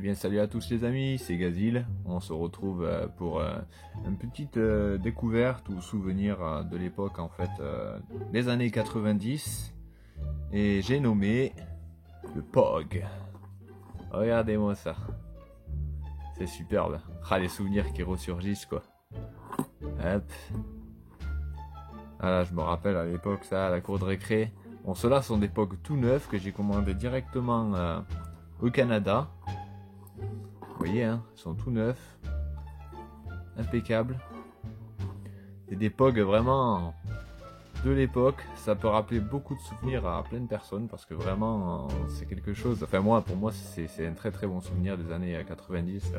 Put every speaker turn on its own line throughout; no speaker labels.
bien salut à tous les amis, c'est Gazil. On se retrouve pour une petite découverte ou souvenir de l'époque en fait des années 90. Et j'ai nommé le POG. Regardez-moi ça. C'est superbe. Ah, les souvenirs qui ressurgissent quoi. Hop. Ah là, je me rappelle à l'époque ça, à la cour de récré. Bon, ceux-là sont des POG tout neufs que j'ai commandés directement au Canada. Vous voyez, hein, ils sont tout neufs. Impeccables. C'est des POG vraiment de l'époque. Ça peut rappeler beaucoup de souvenirs à plein de personnes parce que vraiment, c'est quelque chose. Enfin, pour moi, c'est un très très bon souvenir des années 90.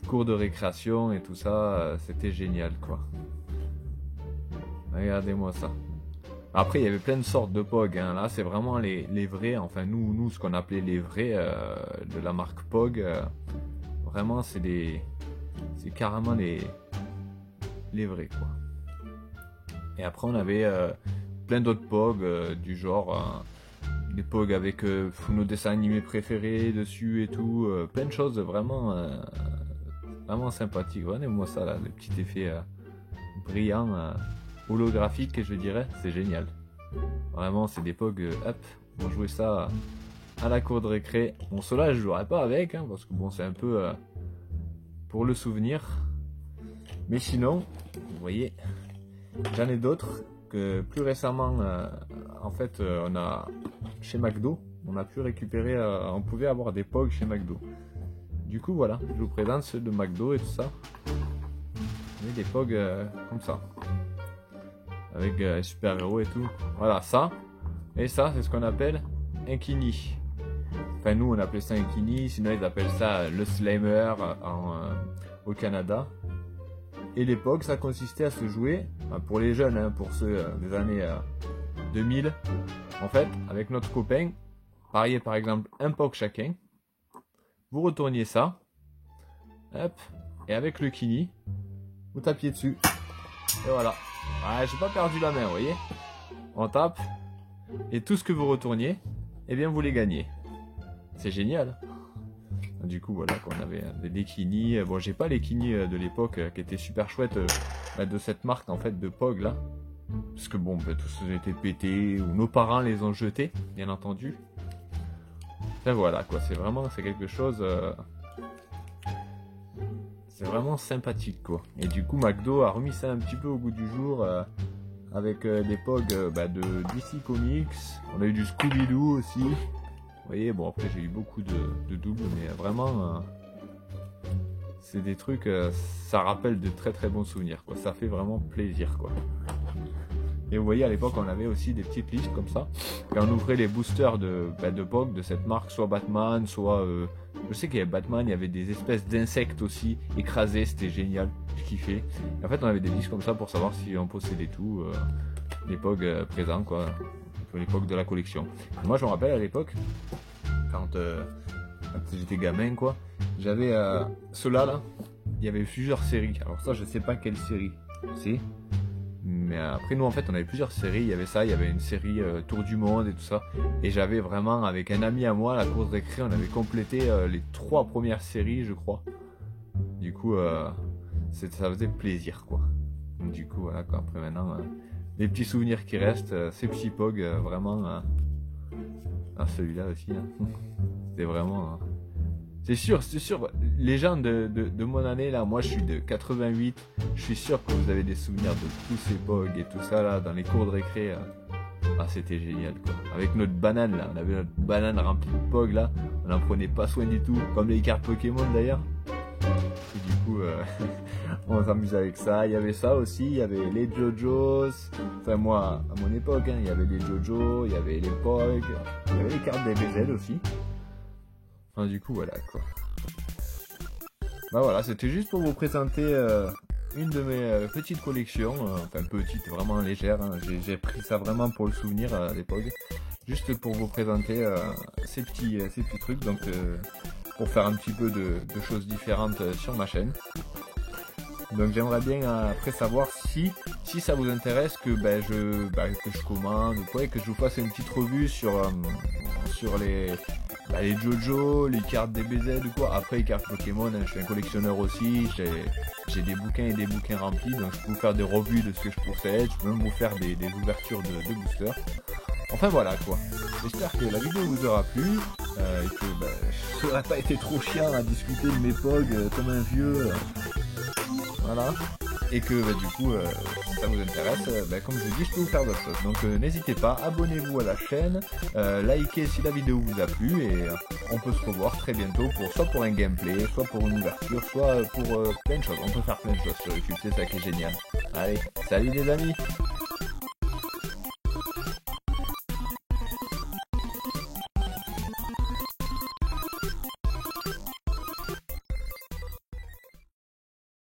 Cours de récréation et tout ça, c'était génial, quoi. Regardez-moi ça. Après, il y avait plein de sortes de POG. Hein. Là, c'est vraiment les vrais. Enfin, nous, ce qu'on appelait les vrais de la marque POG. Vraiment, c'est carrément les vrais, quoi. Et après, on avait plein d'autres POG du genre des POG avec nos dessins animés préférés dessus et tout. Plein de choses vraiment, vraiment sympathiques. Regardez-moi ça, là, les petits effets brillants. Holographique, je dirais, c'est génial. Vraiment, c'est des POG, hop, on jouait ça à la cour de récré. Bon, cela je jouerai pas avec, hein, parce que bon, c'est un peu pour le souvenir. Mais sinon, vous voyez, j'en ai d'autres que plus récemment, en fait, on a chez McDo, on a pu récupérer, on pouvait avoir des POG chez McDo. Du coup, voilà, je vous présente ceux de McDo et tout ça. On a des POG comme ça. Avec super-héros et tout. Voilà, ça. Et ça, c'est ce qu'on appelle un kini. Enfin, nous, on appelait ça un kini. Sinon, ils appellent ça le Slimer au Canada. Et l'époque, ça consistait à se jouer, pour les jeunes, hein, pour ceux des années 2000, en fait, avec notre copain, parier par exemple un POG chacun. Vous retourniez ça. Hop. Et avec le kini, vous tapiez dessus. Et voilà. Ouais, j'ai pas perdu la main, vous voyez. On tape. Et tout ce que vous retourniez, eh bien vous les gagnez. C'est génial. Du coup, voilà, qu'on avait des kini. Bon, j'ai pas les kini de l'époque qui étaient super chouettes de cette marque en fait de POG là. Parce que bon, tous ont été pétés ou nos parents les ont jetés, bien entendu. Enfin voilà quoi, c'est quelque chose. C'est vraiment sympathique quoi. Et du coup McDo a remis ça un petit peu au goût du jour avec des POG de DC Comics. On a eu du Scooby-Doo aussi. Vous voyez, bon après j'ai eu beaucoup de doubles, mais vraiment c'est des trucs, ça rappelle de très très bons souvenirs quoi. Ça fait vraiment plaisir quoi. Et vous voyez à l'époque on avait aussi des petites listes comme ça. Quand on ouvrait les boosters de POG de cette marque, soit Batman, soit... je sais qu'il y avait Batman, il y avait des espèces d'insectes aussi écrasés, c'était génial, je kiffais. Et en fait on avait des listes comme ça pour savoir si on possédait tout, les POG présents quoi, les POG de la collection. Et moi je me rappelle à l'époque, quand j'étais gamin quoi, j'avais ceux-là là, il y avait plusieurs séries. Alors ça je sais pas quelle série c'est. Mais après nous en fait on avait plusieurs séries, il y avait ça, il y avait une série Tour du Monde et tout ça. Et j'avais vraiment avec un ami à moi à la cour de récré, on avait complété les 3 premières séries je crois. Du coup ça faisait plaisir quoi. Donc, du coup voilà quoi, après maintenant les petits souvenirs qui restent, ces petits POG vraiment celui-là aussi hein. C'était vraiment c'est sûr, les gens de mon année là, moi je suis de 88, je suis sûr que vous avez des souvenirs de tous ces POG et tout ça là, dans les cours de récré. Ah c'était génial quoi. Avec notre banane là, on avait notre banane remplie de POG là, on n'en prenait pas soin du tout, comme les cartes Pokémon d'ailleurs. Et du coup, on s'amusait avec ça, il y avait ça aussi, il y avait les JoJo's, enfin moi à mon époque, hein, il y avait les JoJo, il y avait les POG, il y avait les cartes DBZ aussi. Enfin, du coup voilà quoi. Bah voilà, c'était juste pour vous présenter une de mes petites collections, enfin petite, vraiment légère, hein. J'ai pris ça vraiment pour le souvenir à l'époque, juste pour vous présenter ces petits trucs, donc pour faire un petit peu de choses différentes sur ma chaîne. Donc j'aimerais bien après savoir si ça vous intéresse que que je commande ou quoi, et que je vous fasse une petite revue sur bah, les Jojo, les cartes DBZ ou quoi. Après les cartes Pokémon, hein, je suis un collectionneur aussi, j'ai des bouquins et des bouquins remplis, donc je peux vous faire des revues de ce que je possède, je peux même vous faire des ouvertures de boosters. Enfin voilà quoi. J'espère que la vidéo vous aura plu et que bah, ça n'aurait pas été trop chiant à discuter de mes POG comme un vieux. Voilà. Et que bah, du coup, si ça vous intéresse, bah, comme je vous dis, je peux vous faire d'autres choses. Donc n'hésitez pas, abonnez-vous à la chaîne, likez si la vidéo vous a plu et on peut se revoir très bientôt soit pour un gameplay, soit pour une ouverture, soit pour plein de choses. On peut faire plein de choses sur YouTube, c'est ça qui est génial. Allez, salut les amis!